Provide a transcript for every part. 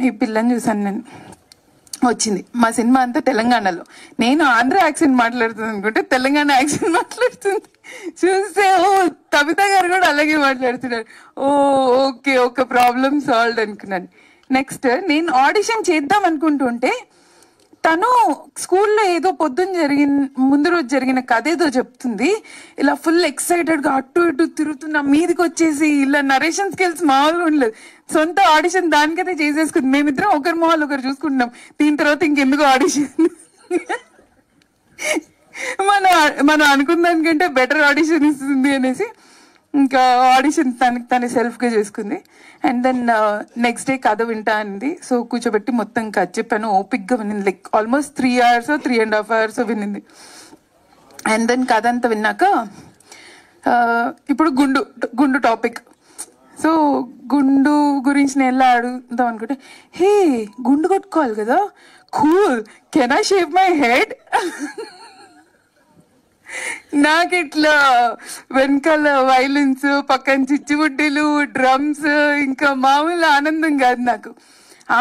ఈ పిల్లని చూసాను నేను, వచ్చింది. మా సినిమా అంతా తెలంగాణలో, నేను ఆంధ్ర యాక్సెంట్ మాట్లాడుతుంది అనుకుంటే తెలంగాణ యాక్సెంట్ మాట్లాడుతుంది. చూస్తే ఓ తబితా గారు కూడా అలాగే మాట్లాడుతున్నారు. ఓ ఓకే, ఒక ప్రాబ్లమ్ సాల్వ్ అనుకున్నాను. నెక్స్ట్ నేను ఆడిషన్ చేద్దాం అనుకుంటుంటే తను స్కూల్లో ఏదో పొద్దున్న ముందు రోజు జరిగిన కథ ఏదో చెప్తుంది. ఇలా ఫుల్ ఎక్సైటెడ్ గా అటు ఇటు తిరుగుతున్నా, మీదికి వచ్చేసి ఇలా నరేషన్ స్కిల్స్ మామూలుగా ఉండలేదు. సొంత ఆడిషన్ దానికైతే చేసేసుకుంది. మేమిద్దరం ఒకరి మొహాలు ఒకరు చూసుకుంటున్నాం. దీని తర్వాత ఇంకెందుకు ఆడిషన్, మనం అనుకున్న దానికంటే బెటర్ ఆడిషన్ ఇస్తుంది అనేసి ఇంకా ఆడిషన్ తనకి సెల్ఫ్ గా చేసుకుంది. అండ్ దెన్ నెక్స్ట్ డే కథ వింటా అంది. సో కూర్చోబెట్టి మొత్తం కథ చెప్పాను. ఓపిక్ గా వినింది. లైక్ ఆల్మోస్ట్ 3 hours 3.5 hours వినింది. అండ్ దెన్ కథ అంతా విన్నాక ఇప్పుడు గుండు టాపిక్. సో గుండు గురించి నేను ఎలా అడుగుదాం అనుకుంటే, హే గుండు కొట్టుకోవాలి కదా, cool, can I shave my head? నాకు ఇట్లా వెనకాల వైలెన్స్, పక్కన చిచ్చుబుడ్డీలు, డ్రమ్స్, ఇంకా మామూలు ఆనందం కాదు నాకు.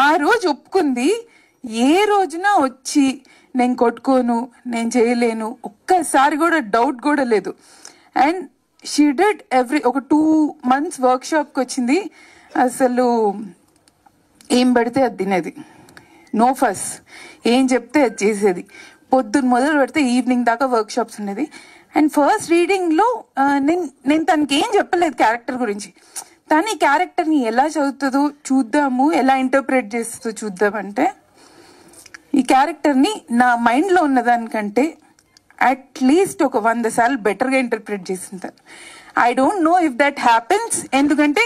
ఆ రోజు ఒప్పుకుంది. ఏ రోజున వచ్చి నేను కొట్టుకోను, నేను చేయలేను, ఒక్కసారి కూడా డౌట్ కూడా లేదు. అండ్ షీ డిడ్ ఒక 2 months వర్క్షాప్కి వచ్చింది. అసలు ఏం పడితే అది తినేది, నో ఫస్, ఏం చెప్తే అది చేసేది. పొద్దున్న మొదలు పెడితే ఈవినింగ్ దాకా వర్క్ షాప్స్ ఉండేది. అండ్ ఫస్ట్ రీడింగ్లో నేను తనకి ఏం చెప్పలేదు క్యారెక్టర్ గురించి. తను ఈ క్యారెక్టర్ని ఎలా చదువుతుందో చూద్దాము, ఎలా ఇంటర్ప్రిట్ చేస్తుందో చూద్దామంటే, ఈ క్యారెక్టర్ని నా మైండ్లో ఉన్నదానికంటే అట్లీస్ట్ ఒక 100 సార్లు బెటర్గా ఇంటర్ప్రిట్ చేసింది. I don't no if that happens. ఎందుకంటే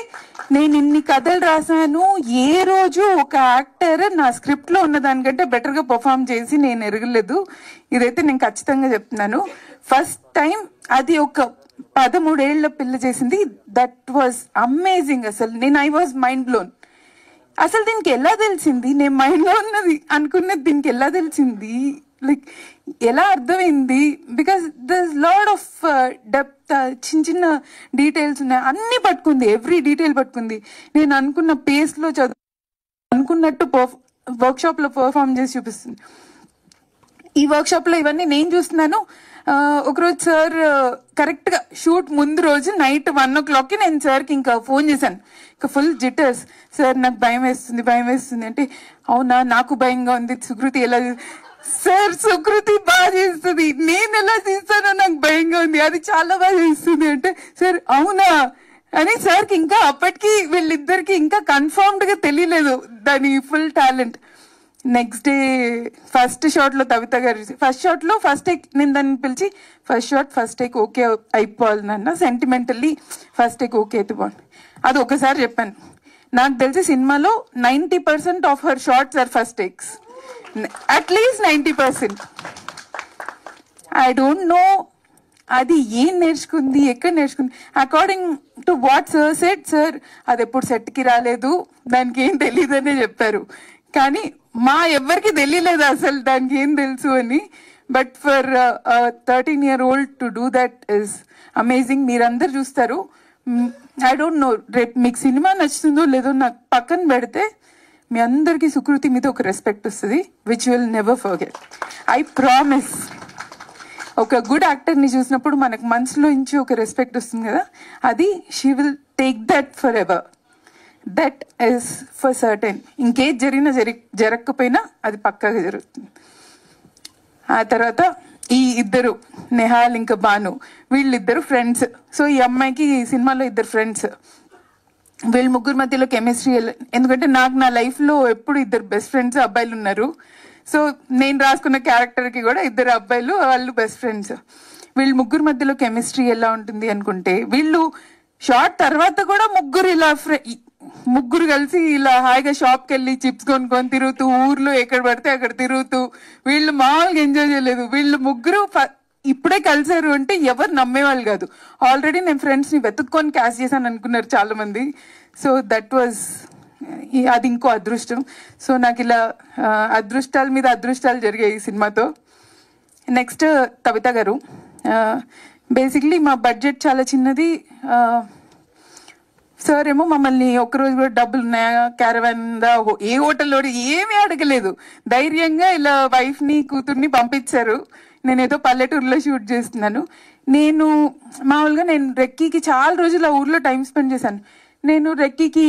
నేను ఇన్ని కథలు రాసాను, ఏ రోజు ఒక యాక్టర్ నా స్క్రిప్ట్లో ఉన్న దానికంటే బెటర్గా పర్ఫామ్ చేసి నేను ఎరగలేదు. ఇదైతే నేను ఖచ్చితంగా చెప్తున్నాను. ఫస్ట్ టైం అది ఒక 13 ఏళ్ల పిల్ల చేసింది. That was amazing. అసలు ఐ వాజ్ మైండ్ బ్లోన్. అసలు దీనికి ఎలా తెలిసింది, నేను మైండ్లో ఉన్నది అనుకున్నది దీనికి ఎలా తెలిసింది, లైక్ ఎలా అర్థమైంది? Because there lot of depth, చిన్న డీటెయిల్స్ ఉన్నాయి. అన్ని పట్టుకుంది, ఎవ్రీ డీటెయిల్ పట్టుకుంది. నేను అనుకున్న పేస్లో అనుకున్నట్టు వర్క్షాప్లో పర్ఫామ్ చేసి చూపిస్తుంది. ఈ వర్క్షాప్లో ఇవన్నీ నేను చూస్తున్నాను. ఒకరోజు సార్ కరెక్ట్గా షూట్ ముందు రోజు నైట్ 1 o'clockకి నేను సార్కి ఇంకా ఫోన్ చేశాను. ఇంకా ఫుల్ జిటర్స్. సార్ నాకు భయం వేస్తుంది అంటే, అవునా నాకు భయంగా ఉంది, సుకృతి ఎలా, సార్ సుకృతి బాగా చేస్తుంది, నేను ఎలా చేస్తానో నాకు భయంగా ఉంది, అది చాలా బాగా చేస్తుంది అంటే, సార్ అవునా అని సార్కి ఇంకా అప్పటికి వీళ్ళిద్దరికి ఇంకా కన్ఫర్మ్డ్ గా తెలియలేదు దాని full talent. Next day first shot లో తబిత గారు ఫస్ట్ షాట్ లో ఫస్ట్ టేక్ నేను దాన్ని పిలిచి, ఫస్ట్ టేక్ ఓకే అయిపోవాలి నాన్న, సెంటిమెంటల్లీ ఫస్ట్ టేక్ ఓకే అయితే బాగుంది. అది ఒకసారి చెప్పాను. నాకు తెలిసి సినిమాలో 90% of her shots are first takes, at least 90%. I don't know అది ఏం నేర్చుకుంది, ఎక్కడ నేర్చుకుంది. According to what sir set, sir అది ఎప్పుడు సెట్కి రాలేదు, దానికి ఏం తెలియదు అనే చెప్పారు. కానీ మా ఎవ్వరికి తెలియలేదు అసలు దానికి ఏం తెలుసు అని. But for 13-year-old to do that is amazing. మీరందరు చూస్తారు. ఐ డోంట్ నో రేపు మీకు సినిమా నచ్చుతుందో లేదో నాకు పక్కన పెడితే మీ అందరికీ సుకృతి మీద ఒక రెస్పెక్ట్ వస్తుంది, which will never forget. I promise. ఒక గుడ్ యాక్టర్ని చూసినప్పుడు మనకు మనసులో నుంచి ఒక రెస్పెక్ట్ వస్తుంది కదా, అది she will take that for ever. That is for certain. ఇంకేది జరిగినా జరగకపోయినా అది పక్కాగా జరుగుతుంది. ఆ తర్వాత ఈ ఇద్దరు నెహాల్ ఇంకా భాను, వీళ్ళిద్దరు ఫ్రెండ్స్. సో ఈ అమ్మాయికి ఈ సినిమాలో 2 ఫ్రెండ్స్. వీళ్ళ ముగ్గురు మధ్యలో కెమిస్ట్రీ, ఎందుకంటే నాకు నా లైఫ్లో ఎప్పుడు 2 బెస్ట్ ఫ్రెండ్స్ అబ్బాయిలు ఉన్నారు. సో నేను రాసుకున్న క్యారెక్టర్కి కూడా 2 అబ్బాయిలు, వాళ్ళు బెస్ట్ ఫ్రెండ్స్. వీళ్ళ ముగ్గురు మధ్యలో కెమిస్ట్రీ ఎలా ఉంటుంది అనుకుంటే, వీళ్ళు షార్ట్ తర్వాత కూడా ముగ్గురు కలిసి ఇలా హాయిగా షాప్కి వెళ్ళి చిప్స్ కొనుక్కొని తిరుగుతూ, ఊర్లో ఎక్కడ పడితే అక్కడ తిరుగుతూ, వీళ్ళు మామూలుగా ఎంజాయ్ చేయలేదు. వీళ్ళు ముగ్గురు ఇప్పుడే కలిసారు అంటే ఎవరు నమ్మేవాళ్ళు కాదు. ఆల్రెడీ నేను ఫ్రెండ్స్ని వెతుక్కొని క్యాష్ చేశాను అనుకున్నారు చాలా మంది. సో దట్ వాజ్, అది ఇంకో అదృష్టం. సో నాకు ఇలా అదృష్టాల మీద అదృష్టాలు జరిగాయి ఈ సినిమాతో. నెక్స్ట్ తబిత గారు. బేసిక్లీ మా బడ్జెట్ చాలా చిన్నది. సార్ ఏమో మమ్మల్ని ఒక్కరోజు కూడా డబ్బులు ఉన్నాయా, క్యారవాన్ ఉందా, ఏ హోటల్లో ఏమీ అడగలేదు. ధైర్యంగా ఇలా వైఫ్ ని కూతుర్ని పంపించారు. నేనేదో పల్లెటూరులో షూట్ చేస్తున్నాను. మామూలుగా నేను రెక్కీకి చాలా రోజులు ఆ ఊర్లో టైం స్పెండ్ చేశాను. నేను రెక్కీకి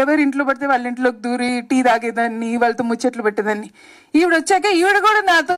ఎవరి ఇంట్లో పడితే వాళ్ళ ఇంట్లోకి దూరి టీ తాగేదాన్ని, వాళ్ళతో ముచ్చట్లు పెట్టేదాన్ని. ఈవిడ వచ్చాక ఈవిడ కూడా నాతో